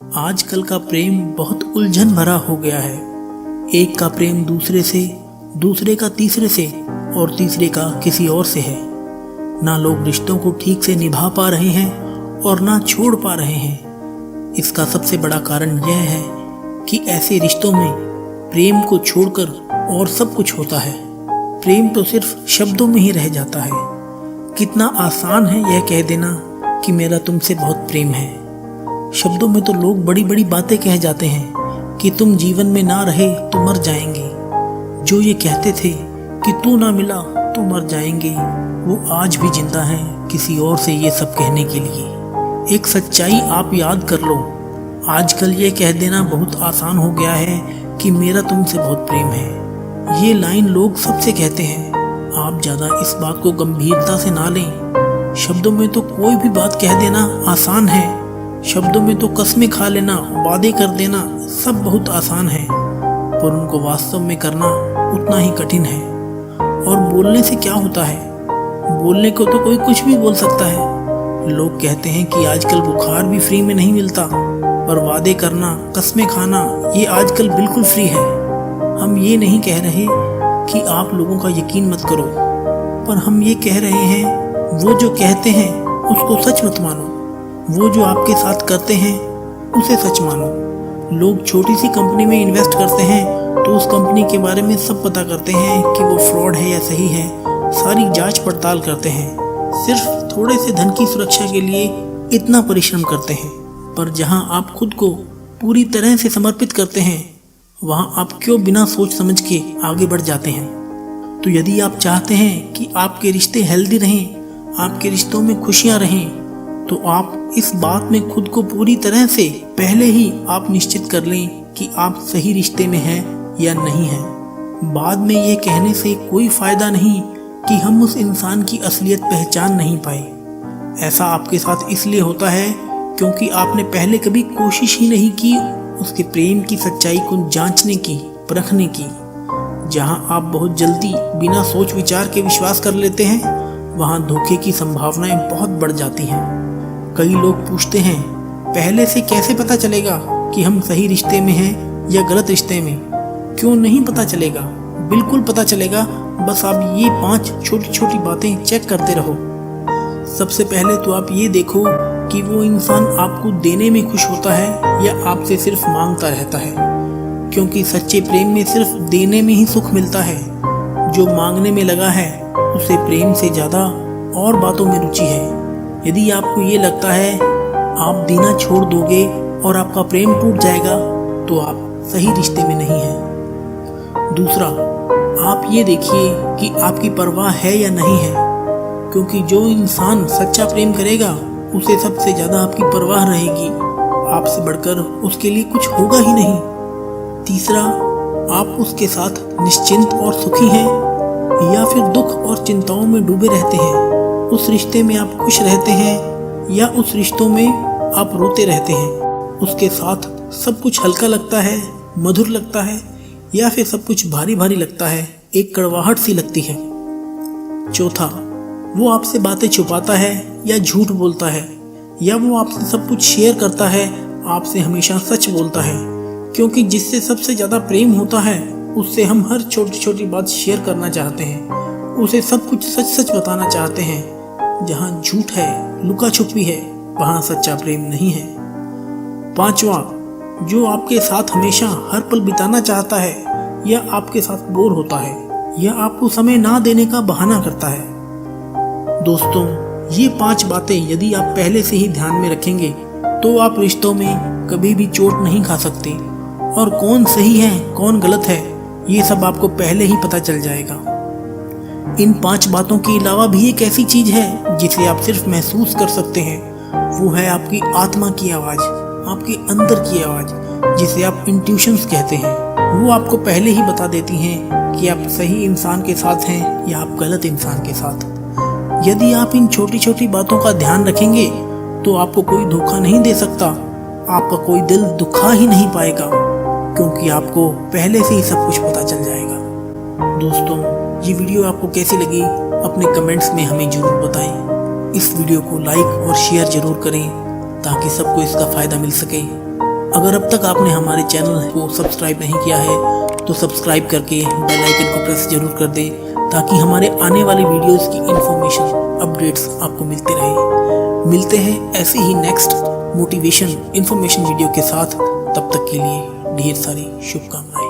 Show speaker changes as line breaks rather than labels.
आजकल का प्रेम बहुत उलझन भरा हो गया है। एक का प्रेम दूसरे से, दूसरे का तीसरे से और तीसरे का किसी और से है। ना लोग रिश्तों को ठीक से निभा पा रहे हैं और ना छोड़ पा रहे हैं। इसका सबसे बड़ा कारण यह है कि ऐसे रिश्तों में प्रेम को छोड़कर और सब कुछ होता है। प्रेम तो सिर्फ शब्दों में ही रह जाता है। कितना आसान है यह कह देना कि मेरा तुमसे बहुत प्रेम है। शब्दों में तो लोग बड़ी बड़ी बातें कह जाते हैं कि तुम जीवन में ना रहे तो मर जाएंगे। जो ये कहते थे कि तू ना मिला तो मर जाएंगे, वो आज भी जिंदा हैं किसी और से ये सब कहने के लिए। एक सच्चाई आप याद कर लो, आजकल ये कह देना बहुत आसान हो गया है कि मेरा तुमसे बहुत प्रेम है। ये लाइन लोग सबसे कहते हैं। आप ज़्यादा इस बात को गंभीरता से ना लें। शब्दों में तो कोई भी बात कह देना आसान है। शब्दों में तो कस्में खा लेना, वादे कर देना सब बहुत आसान है, पर उनको वास्तव में करना उतना ही कठिन है। और बोलने से क्या होता है? बोलने को तो कोई कुछ भी बोल सकता है। लोग कहते हैं कि आजकल बुखार भी फ्री में नहीं मिलता, पर वादे करना, कस्में खाना ये आजकल बिल्कुल फ्री है। हम ये नहीं कह रहे कि आप लोगों का यकीन मत करो, पर हम ये कह रहे हैं वो जो कहते हैं उसको सच मत मानो। वो जो आपके साथ करते हैं उसे सच मानो। लोग छोटी सी कंपनी में इन्वेस्ट करते हैं तो उस कंपनी के बारे में सब पता करते हैं कि वो फ्रॉड है या सही है। सारी जांच पड़ताल करते हैं, सिर्फ थोड़े से धन की सुरक्षा के लिए इतना परिश्रम करते हैं। पर जहां आप खुद को पूरी तरह से समर्पित करते हैं, वहां आप क्यों बिना सोच समझ के आगे बढ़ जाते हैं। तो यदि आप चाहते हैं कि आपके रिश्ते हेल्दी रहें, आपके रिश्तों में खुशियां रहें, तो आप इस बात में खुद को पूरी तरह से पहले ही आप निश्चित कर लें कि आप सही रिश्ते में हैं या नहीं हैं। बाद में ये कहने से कोई फायदा नहीं कि हम उस इंसान की असलियत पहचान नहीं पाए। ऐसा आपके साथ इसलिए होता है क्योंकि आपने पहले कभी कोशिश ही नहीं की उसके प्रेम की सच्चाई को जांचने की, परखने की। जहां आप बहुत जल्दी बिना सोच विचार के विश्वास कर लेते हैं, वहां धोखे की संभावनाएं बहुत बढ़ जाती हैं। कई लोग पूछते हैं, पहले से कैसे पता चलेगा कि हम सही रिश्ते में हैं या गलत रिश्ते में? क्यों नहीं पता चलेगा? बिल्कुल पता चलेगा। बस आप ये 5 छोटी छोटी बातें चेक करते रहो। सबसे पहले तो आप ये देखो कि वो इंसान आपको देने में खुश होता है या आपसे सिर्फ मांगता रहता है, क्योंकि सच्चे प्रेम में सिर्फ देने में ही सुख मिलता है। जो मांगने में लगा है उसे प्रेम से ज्यादा और बातों में रुचि है। यदि आपको ये लगता है आप देना छोड़ दोगे और आपका प्रेम टूट जाएगा, तो आप सही रिश्ते में नहीं हैं। दूसरा, आप ये देखिए कि आपकी परवाह है या नहीं है, क्योंकि जो इंसान सच्चा प्रेम करेगा उसे सबसे ज्यादा आपकी परवाह रहेगी। आपसे बढ़कर उसके लिए कुछ होगा ही नहीं। तीसरा, आप उसके साथ निश्चिंत और सुखी हैं या फिर दुख और चिंताओं में डूबे रहते हैं। उस रिश्ते में आप खुश रहते हैं या उस रिश्तों में आप रोते रहते हैं। उसके साथ सब कुछ हल्का लगता है, मधुर लगता है, या फिर सब कुछ भारी भारी लगता है, एक कड़वाहट सी लगती है। चौथा, वो आपसे बातें छुपाता है या झूठ बोलता है, या वो आपसे सब कुछ शेयर करता है, आपसे हमेशा सच बोलता है। क्योंकि जिससे सबसे ज्यादा प्रेम होता है उससे हम हर छोटी छोटी बात शेयर करना चाहते हैं, उसे सब कुछ सच सच बताना चाहते हैं। जहां झूठ है, लुका छुपी है, वहां सच्चा प्रेम नहीं है। पांचवा, जो आपके साथ हमेशा हर पल बिताना चाहता है या आपके साथ बोर होता है या आपको समय ना देने का बहाना करता है। दोस्तों, ये 5 बातें यदि आप पहले से ही ध्यान में रखेंगे तो आप रिश्तों में कभी भी चोट नहीं खा सकते। और कौन सही है कौन गलत है ये सब आपको पहले ही पता चल जाएगा। इन 5 बातों के अलावा भी एक ऐसी चीज है जिसे आप सिर्फ महसूस कर सकते हैं। वो है आपकी आत्मा की आवाज, आपके अंदर की आवाज, जिसे आप इंट्यूशंस कहते हैं। वो आपको पहले ही बता देती हैं कि आप सही इंसान के साथ हैं या आप गलत इंसान के साथ। यदि आप इन छोटी छोटी बातों का ध्यान रखेंगे तो आपको कोई धोखा नहीं दे सकता, आपका कोई दिल दुखा ही नहीं पाएगा, क्योंकि आपको पहले से ही सब कुछ पता चल जाएगा। दोस्तों, ये वीडियो आपको कैसी लगी अपने कमेंट्स में हमें जरूर बताएं। इस वीडियो को लाइक और शेयर जरूर करें ताकि सबको इसका फ़ायदा मिल सके। अगर अब तक आपने हमारे चैनल को सब्सक्राइब नहीं किया है तो सब्सक्राइब करके बेल आइकन को प्रेस जरूर कर दें, ताकि हमारे आने वाली वीडियोस की इन्फॉर्मेशन अपडेट्स आपको मिलते रहे। मिलते हैं ऐसे ही नेक्स्ट मोटिवेशन इन्फॉर्मेशन वीडियो के साथ। तब तक के लिए ढेर सारी शुभकामनाएं।